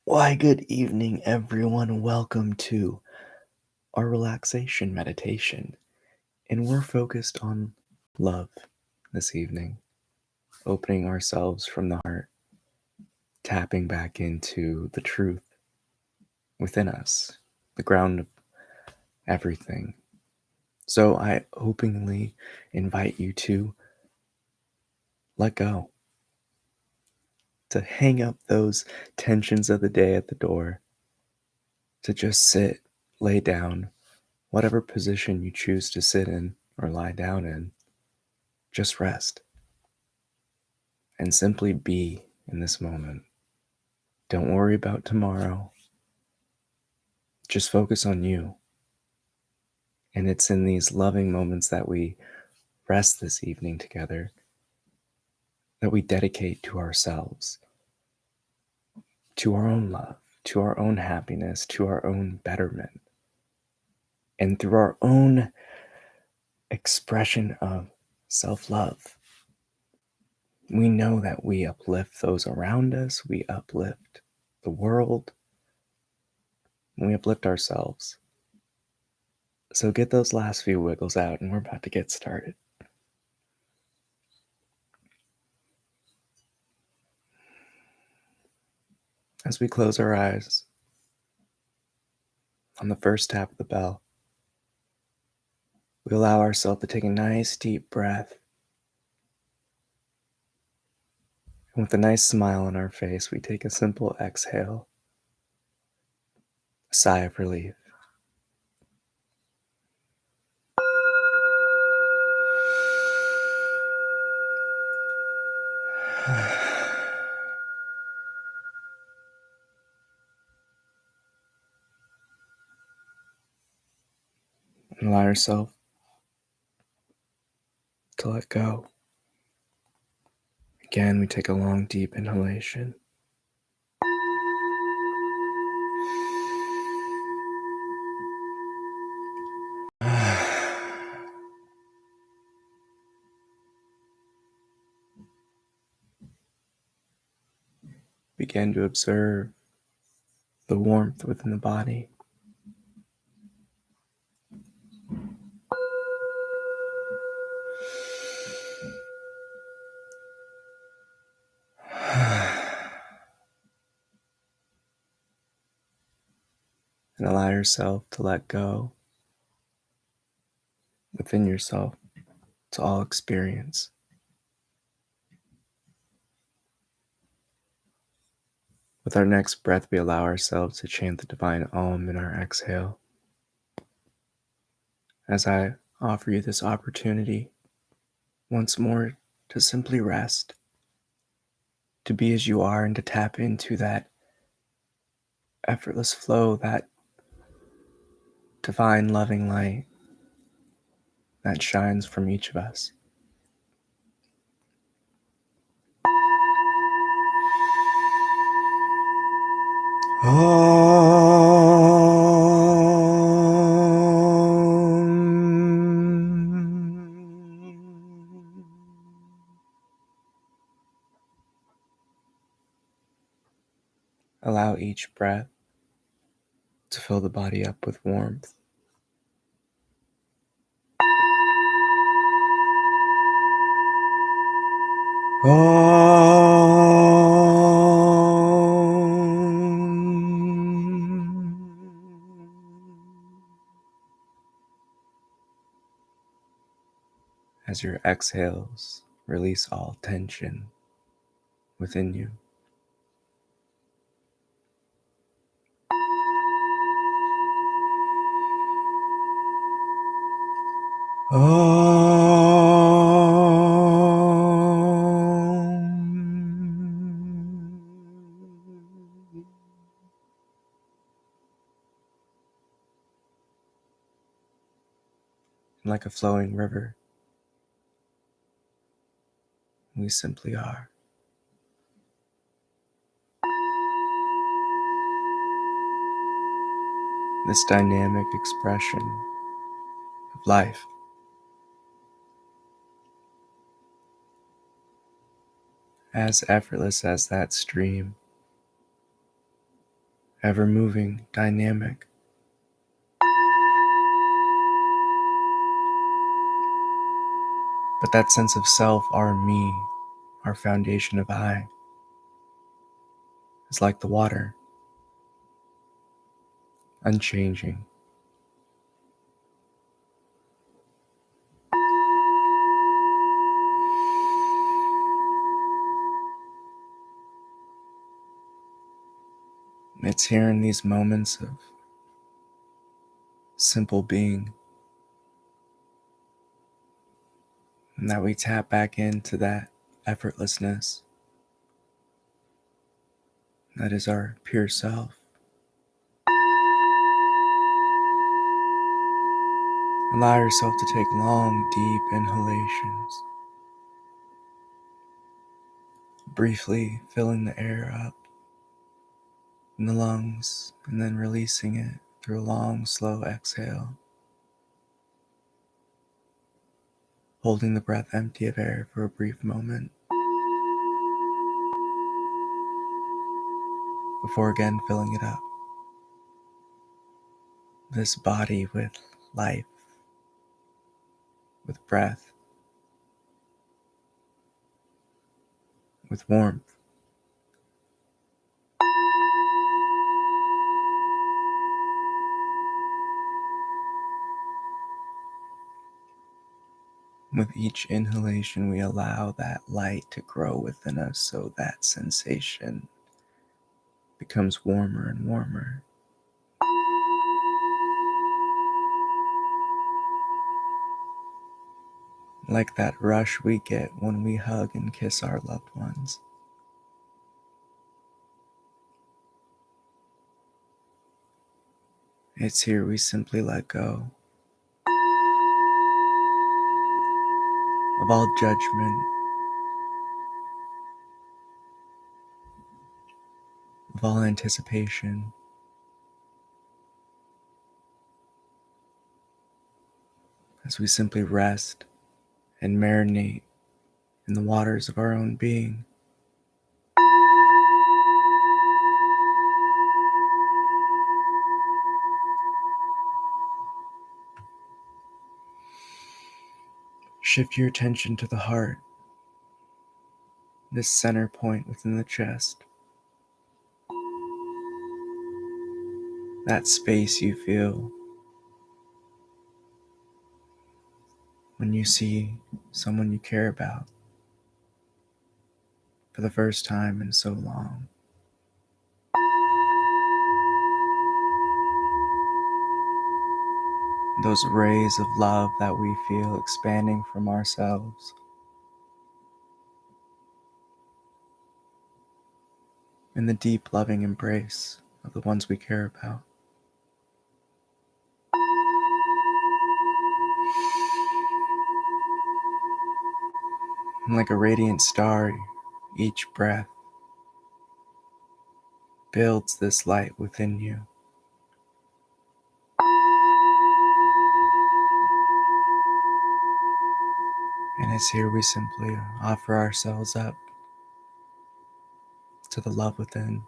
Why, good evening, everyone. Welcome to our relaxation meditation. And we're focused on love this evening, opening ourselves from the heart, tapping back into the truth within us, the ground of everything. So I openly invite you to let go, to hang up those tensions of the day at the door, to just sit, lay down, whatever position you choose to sit in or lie down in. Just rest and simply be in this moment. Don't worry about tomorrow. Just focus on you. And it's in these loving moments that we rest this evening together that we dedicate to ourselves, to our own love, to our own happiness, to our own betterment, and through our own expression of self-love. We know that we uplift those around us, we uplift the world, and we uplift ourselves. So get those last few wiggles out, and we're about to get started. As we close our eyes on the first tap of the bell, we allow ourselves to take a nice deep breath. And with a nice smile on our face, we take a simple exhale, a sigh of relief. And allow yourself to let go. Again, we take a long, deep inhalation. Begin to observe the warmth within the body. And allow yourself to let go within yourself to all experience. With our next breath, we allow ourselves to chant the divine Om in our exhale. As I offer you this opportunity once more to simply rest, to be as you are, and to tap into that effortless flow, that divine loving light that shines from each of us. Allow each breath to fill the body up with warmth. As your exhales release all tension within you. Like a flowing river, we simply are. This dynamic expression of life. As effortless as that stream, ever moving, dynamic. But that sense of self, our me, our foundation of I, is like the water, unchanging. It's here in these moments of simple being and that we tap back into that effortlessness that is our pure self. Allow yourself to take long, deep inhalations, briefly filling the air up in the lungs and then releasing it through a long, slow exhale, holding the breath empty of air for a brief moment before again filling it up. This body with life, with breath, with warmth. With each inhalation, we allow that light to grow within us so that sensation becomes warmer and warmer. Like that rush we get when we hug and kiss our loved ones. It's here we simply let go of all judgment, of all anticipation, as we simply rest and marinate in the waters of our own being. Shift your attention to the heart, this center point within the chest. That space you feel when you see someone you care about for the first time in so long. Those rays of love that we feel expanding from ourselves. In the deep loving embrace of the ones we care about. And like a radiant star, each breath builds this light within you. And it's here we simply offer ourselves up to the love within.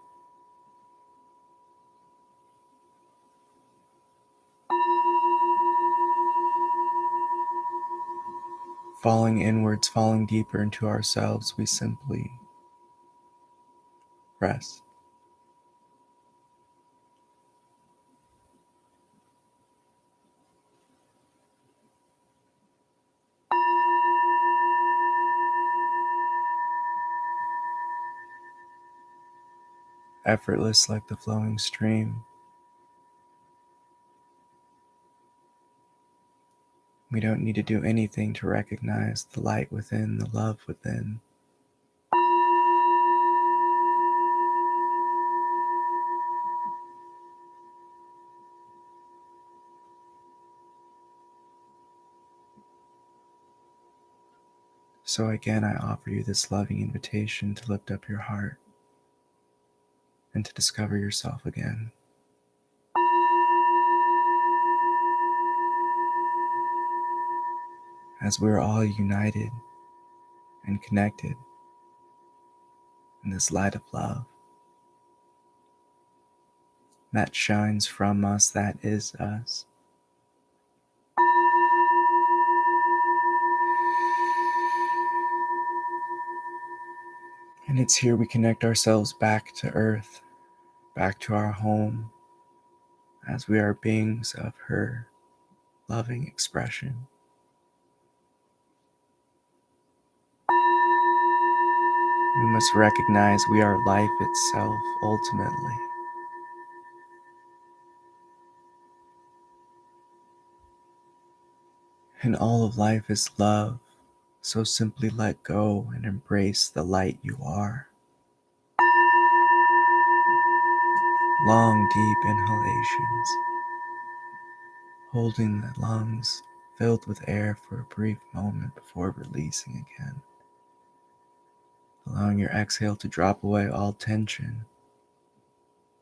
Falling inwards, falling deeper into ourselves, we simply rest. Effortless like the flowing stream. We don't need to do anything to recognize the light within, the love within. So again, I offer you this loving invitation to lift up your heart and to discover yourself again. As we're all united and connected in this light of love. that shines from us, that is us. And it's here we connect ourselves back to Earth, back to our home, as we are beings of her loving expression. We must recognize we are life itself ultimately. And all of life is love, so simply let go and embrace the light you are. Long, deep inhalations, holding the lungs filled with air for a brief moment before releasing again. Allowing your exhale to drop away all tension,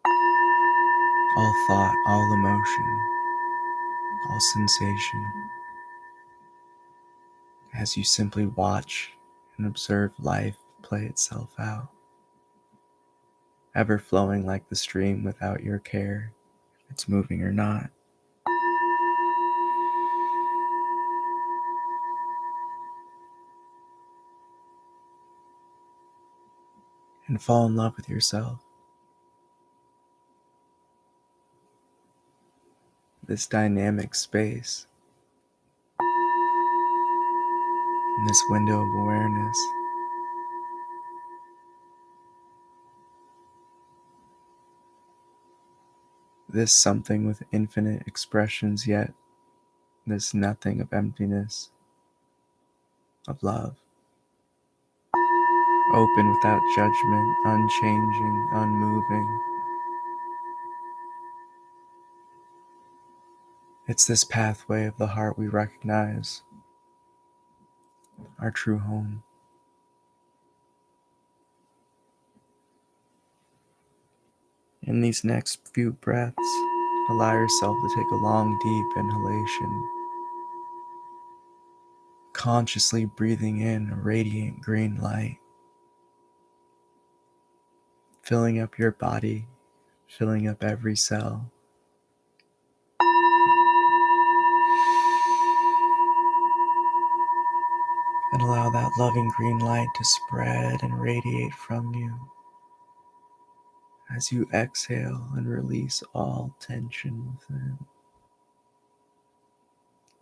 all thought, all emotion, all sensation, as you simply watch and observe life play itself out, ever flowing like the stream without your care if it's moving or not. And fall in love with yourself. This dynamic space, in this window of awareness, this something with infinite expressions, yet this nothing of emptiness, of love, open without judgment, unchanging, unmoving. It's this pathway of the heart we recognize, our true home. In these next few breaths, allow yourself to take a long, deep inhalation, consciously breathing in a radiant green light, filling up your body, filling up every cell. And allow that loving green light to spread and radiate from you as you exhale and release all tension within.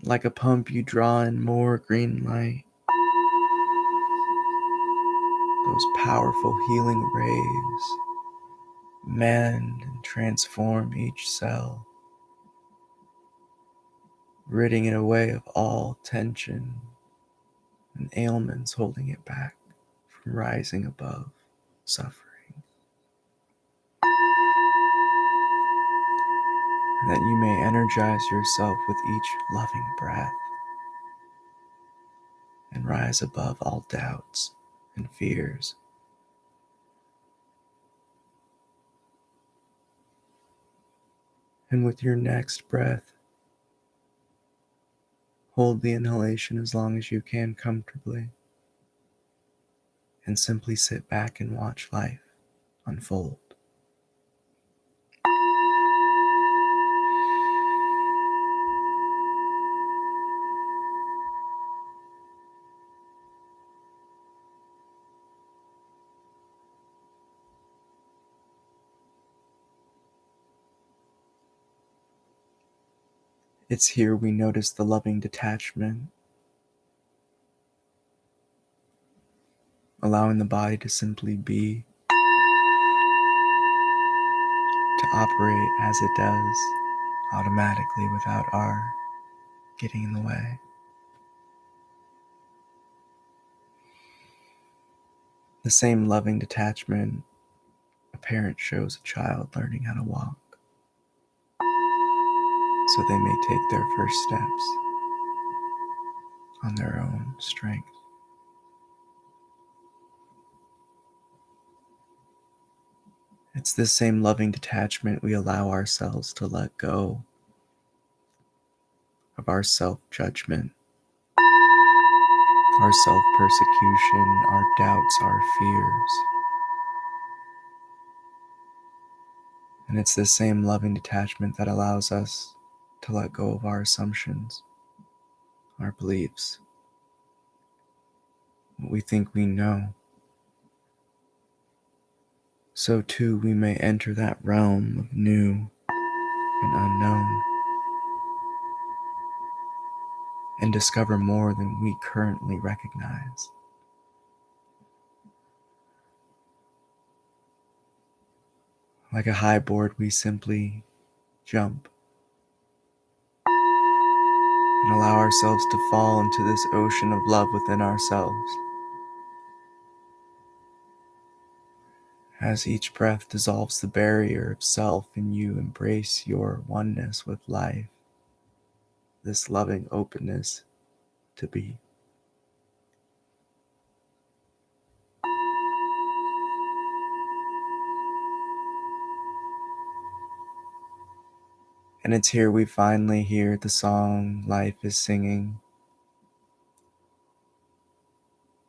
Like a pump, you draw in more green light, those powerful healing rays mend and transform each cell, ridding it away of all tension and ailments holding it back from rising above suffering. And that you may energize yourself with each loving breath and rise above all doubts and fears. And with your next breath, hold the inhalation as long as you can comfortably, and simply sit back and watch life unfold. It's here we notice the loving detachment, allowing the body to simply be, to operate as it does, automatically without our getting in the way. The same loving detachment a parent shows a child learning how to walk, so they may take their first steps on their own strength. It's this same loving detachment we allow ourselves to let go of our self-judgment, our self-persecution, our doubts, our fears, And it's this same loving detachment that allows us to let go of our assumptions, our beliefs, what we think we know. So too we may enter that realm of new and unknown and discover more than we currently recognize. Like a high board, we simply jump and allow ourselves to fall into this ocean of love within ourselves. As each breath dissolves the barrier of self and you embrace your oneness with life, this loving openness to be. And it's here we finally hear the song life is singing,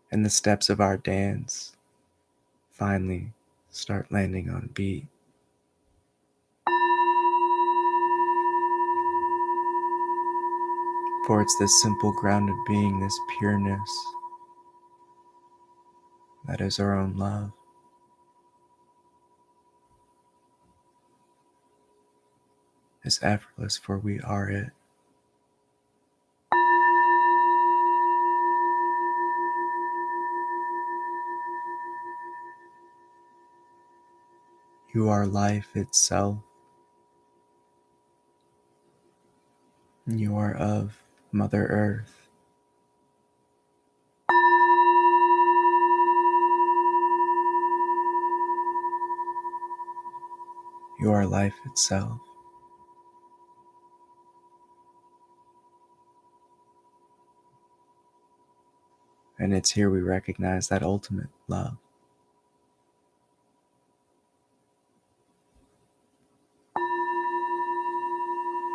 and the steps of our dance finally start landing on beat. For it's this simple grounded being, this pureness, that is our own love. Is effortless, for we are it. You are life itself. You are of Mother Earth. You are life itself. And it's here we recognize that ultimate love.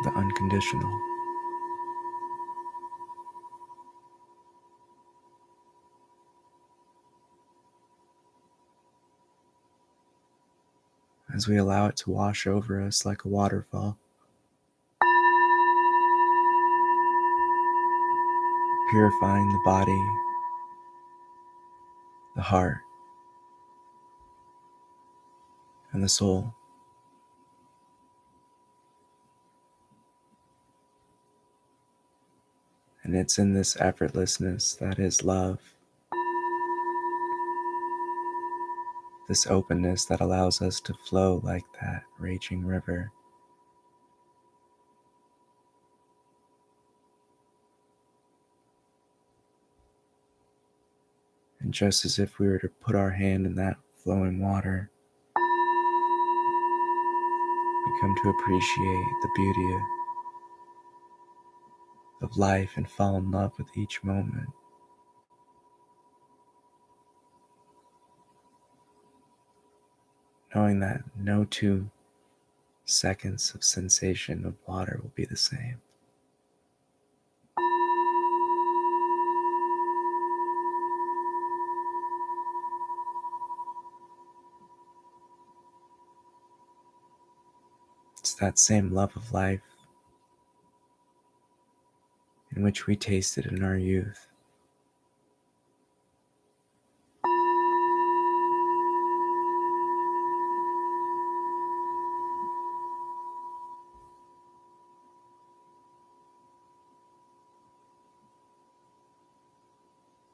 The unconditional. As we allow it to wash over us like a waterfall, purifying the body, the heart, and the soul. And it's in this effortlessness that is love, this openness that allows us to flow like that raging river. And just as if we were to put our hand in that flowing water, we come to appreciate the beauty of life and fall in love with each moment. Knowing that no 2 seconds of sensation of water will be the same. It's that same love of life in which we tasted in our youth.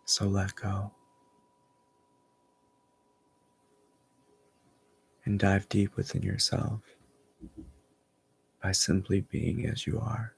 So let go and dive deep within yourself by simply being as you are.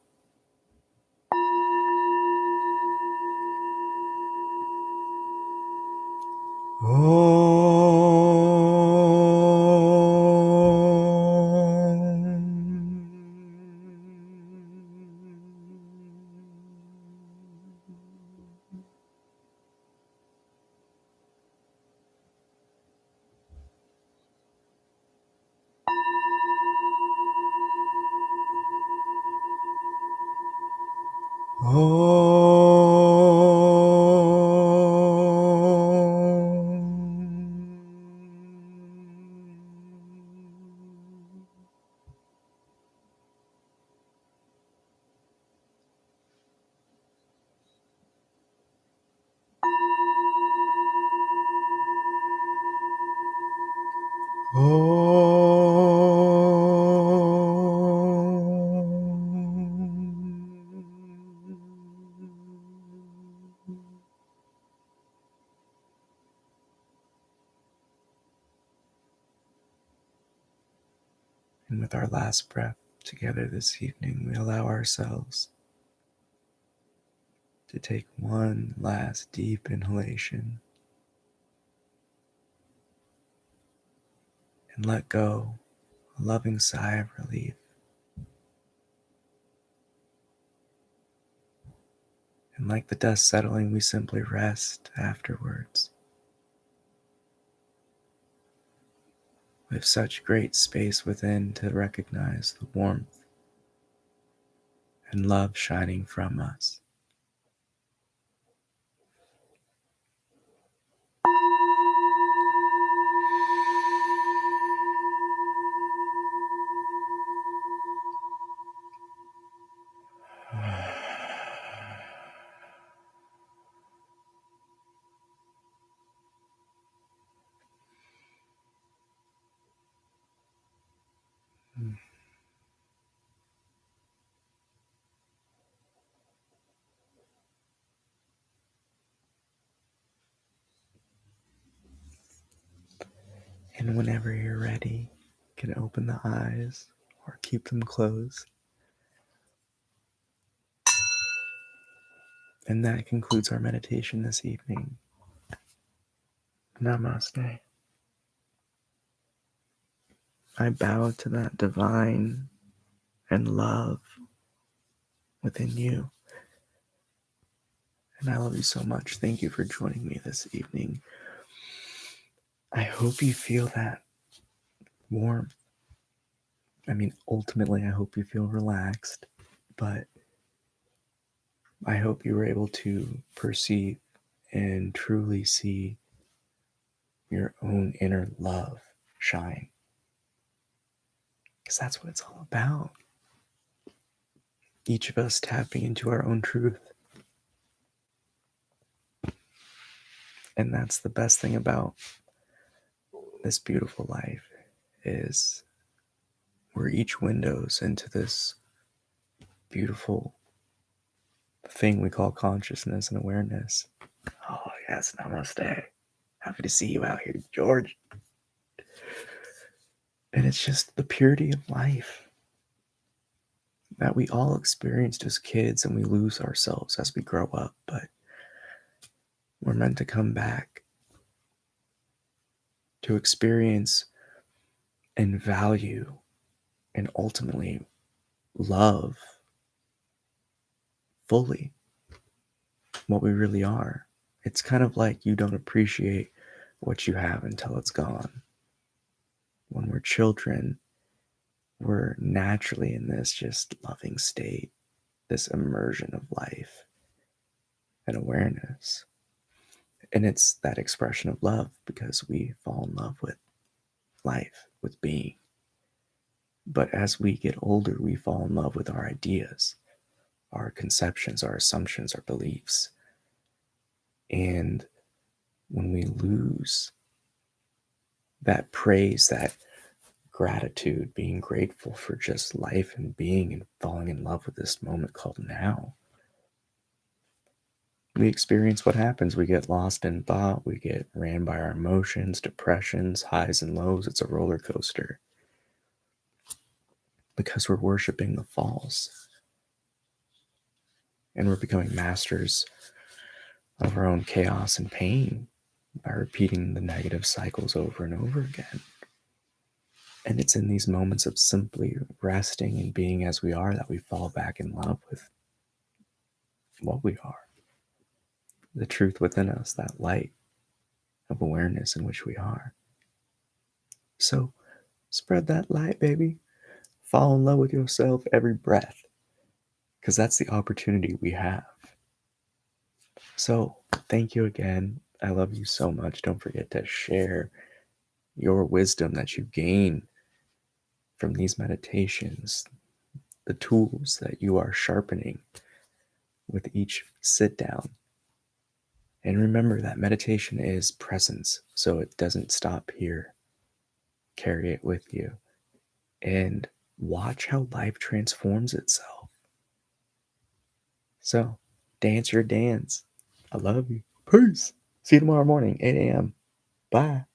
And with our last breath together this evening, we allow ourselves to take one last deep inhalation and let go, a loving sigh of relief. And like the dust settling, we simply rest afterwards. We have such great space within to recognize the warmth and love shining from us. And whenever you're ready, you can open the eyes or keep them closed. And that concludes our meditation this evening. Namaste. I bow to that divine and love within you. And I love you so much. Thank you for joining me this evening. I hope you feel that warmth. I mean, ultimately, I hope you feel relaxed, but I hope you were able to perceive and truly see your own inner love shine. Because that's what it's all about. Each of us tapping into our own truth. And that's the best thing about this beautiful life is we're each windows into this beautiful thing we call consciousness and awareness. Oh, yes, namaste. Happy to see you out here, George. And it's just the purity of life that we all experienced as kids, and we lose ourselves as we grow up, but we're meant to come back to experience and value and ultimately love fully what we really are. It's kind of like you don't appreciate what you have until it's gone. When we're children, we're naturally in this just loving state, this immersion of life and awareness. And it's that expression of love because we fall in love with life, with being. But as we get older, we fall in love with our ideas, our conceptions, our assumptions, our beliefs. And when we lose that praise, that gratitude, being grateful for just life and being and falling in love with this moment called now, we experience what happens. We get lost in thought, we get ran by our emotions, depressions, highs and lows. It's a roller coaster because we're worshiping the false and we're becoming masters of our own chaos and pain by repeating the negative cycles over and over again. And it's in these moments of simply resting and being as we are that we fall back in love with what we are, the truth within us, that light of awareness in which we are. So spread that light, baby. Fall in love with yourself every breath, because that's the opportunity we have. So thank you again. I love you so much. Don't forget to share your wisdom that you gain from these meditations, the tools that you are sharpening with each sit down. And remember that meditation is presence, so it doesn't stop here. carry it with you, and watch how life transforms itself. So, dance your dance. I love you. Peace. See you tomorrow morning, 8 a.m. Bye.